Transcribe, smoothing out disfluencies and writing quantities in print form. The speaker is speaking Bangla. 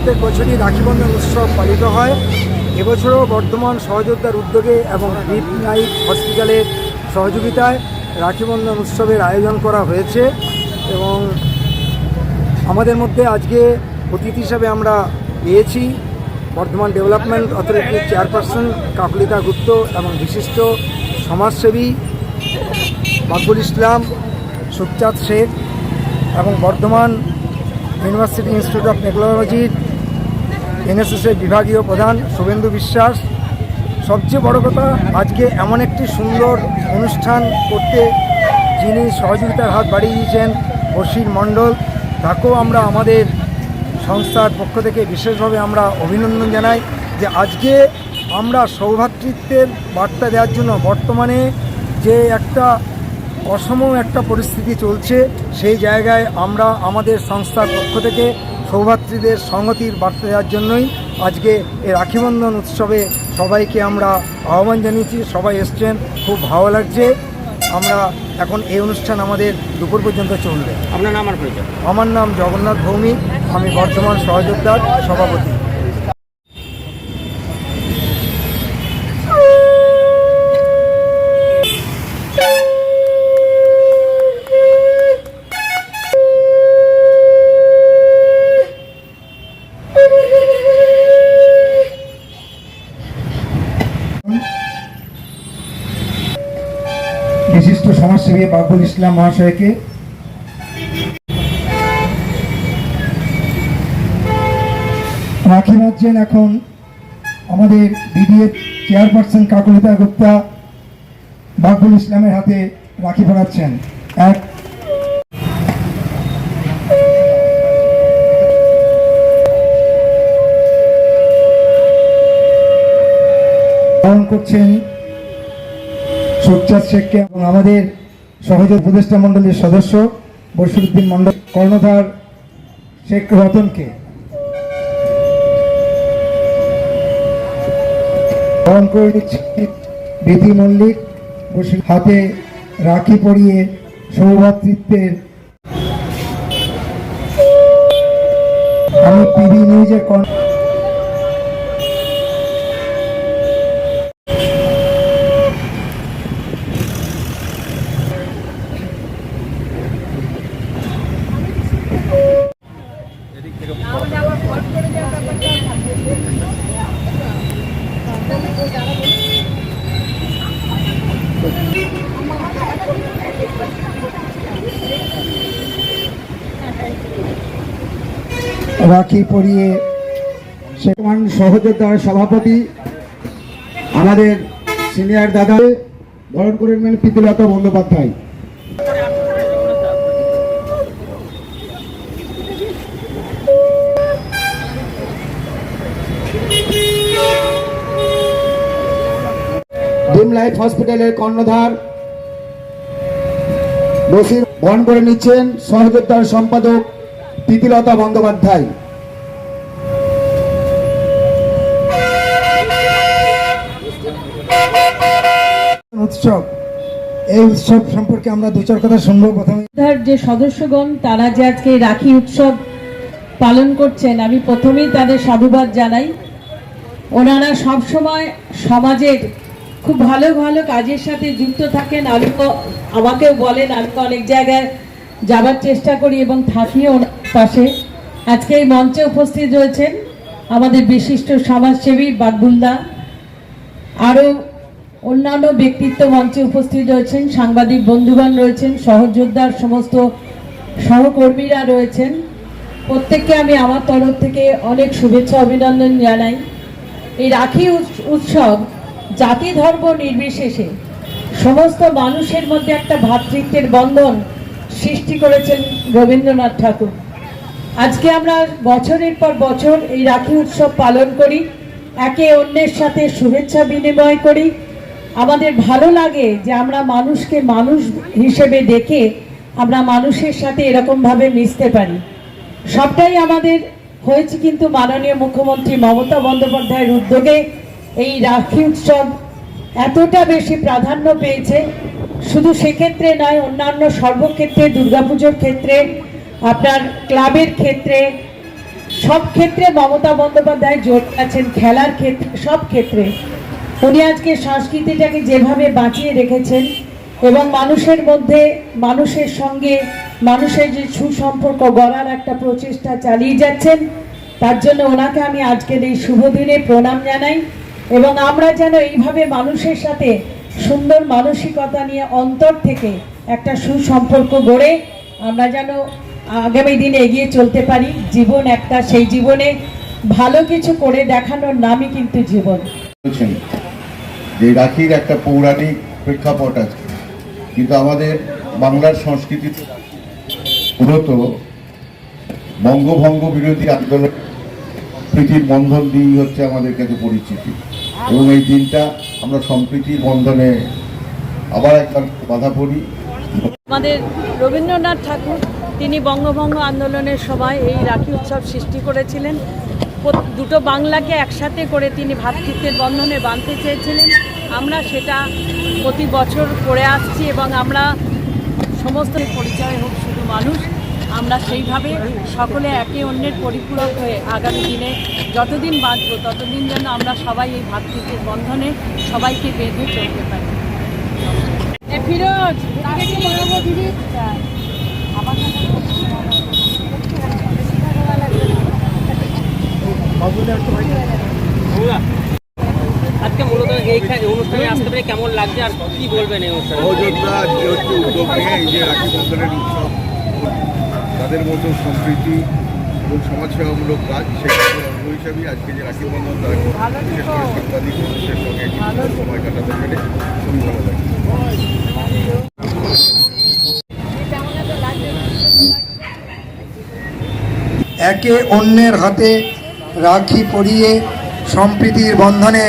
প্রত্যেক বছরই রাখিবন্ধন উৎসব পালিত হয়। এবছরও বর্ধমান সহযোদ্ধার উদ্যোগে এবং গ্রিপ নাইট হসপিটালের সহযোগিতায় রাখিবন্ধন উৎসবের আয়োজন করা হয়েছে এবং আমাদের মধ্যে আজকে অতিথি হিসাবে আমরা পেয়েছি বর্ধমান ডেভেলপমেন্ট অথরিটির চেয়ারপারসন কাকলিতা গুপ্ত এবং বিশিষ্ট সমাজসেবী মাকবুল ইসলাম, সুখচাঁদ শেখ এবং বর্ধমান ইউনিভার্সিটি ইনস্টিটিউট অফ টেকনোলজির এনএসএসের বিভাগীয় প্রধান শুভেন্দু বিশ্বাস। সবচেয়ে বড় কথা, আজকে এমন একটি সুন্দর অনুষ্ঠান করতে যিনি সহযোগিতার হাত বাড়িয়ে দিয়েছেন বশির মণ্ডল, তাকেও আমরা আমাদের সংস্থার পক্ষ থেকে বিশেষভাবে আমরা অভিনন্দন জানাই যে আজকে আমরা সৌভ্রাতৃত্বের বার্তা দেওয়ার জন্য বর্তমানে যে একটা অসম একটা পরিস্থিতি চলছে সেই জায়গায় আমরা আমাদের সংস্থার পক্ষ থেকে সৌভ্রাতৃদের সংহতির বার্তা দেওয়ার জন্যই আজকে এই রাখিবন্ধন উৎসবে সবাইকে আমরা আহ্বান জানিয়েছি। সবাই এসছেন, খুব ভালো লাগছে। আমরা এখন এই অনুষ্ঠান আমাদের দুপুর পর্যন্ত চলবে। আপনার নাম আর পরিচয়? আমার নাম জগন্নাথ ভৌমিক, আমি বর্ধমান সহযোদ্ধার সভাপতি। বিশিষ্ট সমাজসেবী মাকবুল ইসলাম মহাশয়কে, রাখি বাঁধছেন এখন আমাদের বিডিএ চেয়ারপারসন কাকলিতা গুপ্তা মাকবুল ইসলামের হাতে রাখি পরাচ্ছেন। এক পালন করছেন সুখচাঁদ শেখকে এবং আমাদের সহযোগী উপদেষ্টা মণ্ডলীর সদস্য বশিরউদ্দিন মণ্ডল, কর্ণধার শেখ রতনকে বরণ করে দিচ্ছি রীতি মল্লিক হাতে রাখি পরিয়ে সৌভ্রাতৃত্বের। আমি পিবি নিউজের রাখি পরিয়ে সহযোদ্ধার সভাপতি আমাদের সিনিয়র দাদা বরণ করে নেন প্রীতিলতা বন্দ্যোপাধ্যায়। ড্রিম লাইফ হসপিটালের কর্ণধার বশির বরণ করে নিচ্ছেন সহযোদ্ধার সম্পাদক প্রীতিলতা বন্দ্যোপাধ্যায়। উৎসব, এই উৎসব সম্পর্কে আমরা দু চার কথা শুনবো। প্রথমে যে সদস্যগণ তারা যে আজকে রাখি উৎসব পালন করছেন, আমি প্রথমেই তাদের সাধুবাদ জানাই। ওনারা সবসময় সমাজের খুব ভালো ভালো কাজের সাথে যুক্ত থাকেন। আমাকেও বলেন, আমি অনেক জায়গায় যাবার চেষ্টা করি এবং থাকিও ওনার পাশে। আজকে এই মঞ্চে উপস্থিত রয়েছেন আমাদের বিশিষ্ট সমাজসেবী বাকবুলদা, আরও অন্যান্য ব্যক্তিত্ব মঞ্চে উপস্থিত রয়েছেন, সাংবাদিক বন্ধুগণ রয়েছেন, সহযোদ্ধার সমস্ত সহকর্মীরা রয়েছেন। প্রত্যেককে আমি আমার তরফ থেকে অনেক শুভেচ্ছা অভিনন্দন জানাই। এই রাখি উৎসব জাতি ধর্ম নির্বিশেষে সমস্ত মানুষের মধ্যে একটা ভ্রাতৃত্বের বন্ধন সৃষ্টি করেছেন রবীন্দ্রনাথ ঠাকুর। আজকে আমরা বছরের পর বছর এই রাখি উৎসব পালন করি, একে অন্যের সাথে শুভেচ্ছা বিনিময় করি। আমাদের ভালো লাগে যে আমরা মানুষকে মানুষ হিসেবে দেখে আমরা মানুষের সাথে এরকমভাবে মিশতে পারি। সবটাই আমাদের হয়েছে কিন্তু মাননীয় মুখ্যমন্ত্রী মমতা বন্দ্যোপাধ্যায়ের উদ্যোগে এই রাখি উৎসব এতটা বেশি প্রাধান্য পেয়েছে। শুধু সেক্ষেত্রে নয়, অন্যান্য সর্বক্ষেত্রে, দুর্গাপুজোর ক্ষেত্রে, আপনার ক্লাবের ক্ষেত্রে, সব ক্ষেত্রে মমতা বন্দ্যোপাধ্যায় জোর আছেন, খেলার ক্ষেত্রে, সব ক্ষেত্রে উনি আজকে সংস্কৃতিটাকে যেভাবে বাঁচিয়ে রেখেছেন এবং মানুষের মধ্যে, মানুষের সঙ্গে মানুষের যে সুসম্পর্ক গড়ার একটা প্রচেষ্টা চালিয়ে যাচ্ছেন, তার জন্য ওনাকে আমি আজকের এই শুভ দিনে প্রণাম জানাই। এবং আমরা যেন এইভাবে মানুষের সাথে সুন্দর মানসিকতা নিয়ে অন্তর থেকে একটা সুসম্পর্ক গড়ে আমরা যেন আগামী দিনে এগিয়ে চলতে পারি। জীবন একটা, সেই জীবনে ভালো কিছু করে দেখানোর নামই কিন্তু জীবন। যে রাখির একটা পৌরাণিক প্রেক্ষাপট আছে, কিন্তু আমাদের বাংলার সংস্কৃতি মূলত বঙ্গভঙ্গ বিরোধী আন্দোলন প্রীতির বন্ধন দিয়েই হচ্ছে আমাদের কাছে পরিচিতি, এবং এই দিনটা আমরা সম্প্রীতির বন্ধনে আবার একবার বাধা পড়ি। আমাদের রবীন্দ্রনাথ ঠাকুর তিনি বঙ্গভঙ্গ আন্দোলনের সময় এই রাখি উৎসব সৃষ্টি করেছিলেন। দুটো বাংলাকে একসাথে করে তিনি ভ্রাতৃত্বের বন্ধনে বাঁধতে চেয়েছিলেন। আমরা সেটা প্রতি বছর করে আসছি এবং আমরা সমস্ত পরিচয় হোক শুধু মানুষ, আমরা সেইভাবে সকলে একে অন্যের পরিপূরক হয়ে আগামী দিনে যতদিন বাঁচব ততদিন যেন আমরা সবাই এই ভ্রাতৃত্বের বন্ধনে সবাইকে বেঁধে চলতে পারি। ফিরোজ দিদি আমার আজকে মূলত এই অনুষ্ঠানে আসতে পেরে কেমন লাগছে আর কি বলবেন এই অনুষ্ঠানে? সহযোদ্ধা আজকে হচ্ছে উদ্যোগ নিয়ে এই যে রাখি বন্ধনের উৎসব, তাদের মতো সম্প্রীতি এবং সমাজসেবামূলক কাজ, সেক্ষেত্রে অঙ্গ হিসাবেই আজকে যে রাখি বন্ধন, তারা বিশেষ করে সাংবাদিক মানুষের সঙ্গে সময় কাটাতে পেরে খুবই ভালো লাগে। একে অন্যের হাতে রাখি পরিয়ে সম্প্রীতির বন্ধনে